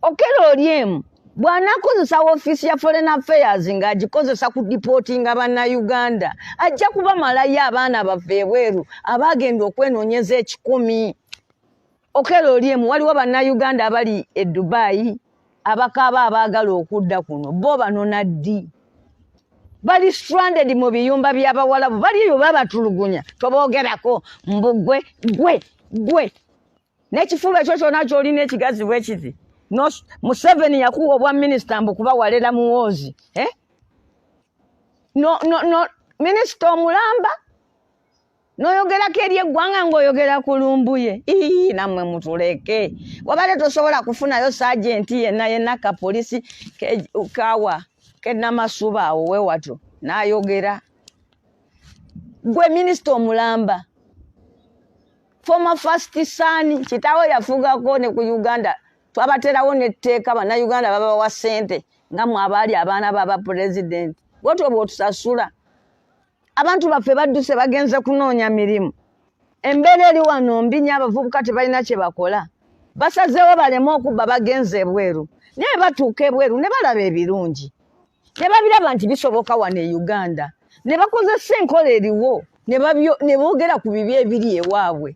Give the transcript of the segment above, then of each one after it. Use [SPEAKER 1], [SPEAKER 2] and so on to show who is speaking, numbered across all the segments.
[SPEAKER 1] Okello Oryem bw'anakozesa office ya Foreign Affairs ng'agikozesa ku deportinga bannayuganda ajja kuba malayo abaana baffe ebweru abaagenda okwenoonyeza 10. Okello Oryem waliwo bannayuganda abali e Dubai abakaaba abaagala okudda kuno bo banona ddi bali stranded mu biyumba by'abawalabu bali eyo babatulugunya toboogerako mbugwe gwe n'ekifuba ekyo kyonna ky'olina ekigazi bwe kiti no Museveni yakuwa obwa minisita mbu kuba walera muwoozi no minisita omulamba n'oyogerako eri eggwanga ng'oyogera ku lumbuye nammwe mutuleke wabale tosobola kufunayo sajenti yenna ka polisi kawa kenamasuba awo wewato n'ayogera gwe minisita omulamba former first son kitaawe yafugako ne ku Uganda twabaterawo n'etteeka bannayuganda babawa ssente nga mwe abaali abaana baba president bwotwo bw'otusasula abantu baffe badduse bagenze kunoonya mirimu embeera eri wano mbi nnyo abavubuka tebalina kye bakola basazeewo baleme okubba bagenze ebweru naye batuuka ebweru ne balaba ebirungi ne babiraba nti bisoboka wano e Uganda ne bakozesa enkola eriwo ne boogera ku bibi ebiri ewaabwe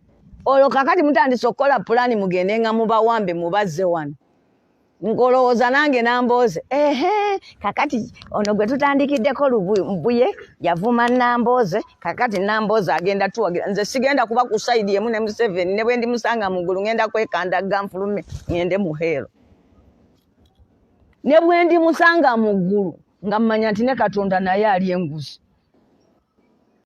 [SPEAKER 1] olwo kakati mutandise okukola pulaani mugende nga mubawambe mubazze wano ngolowooza nange nambooze kakati ono gwe tutandikiddeko Lubuye yavuma Nambooze kakati Nambooze agenda tuwagira nze sigenda kuba ku sayidi emu ne Museveni ne bwe ndi musanga muggulu ngenda kwekanda ganfulume ngende muheero ne bwe ndi musanga muggulu nga mmanya nti ne Katonda naye ali enguzi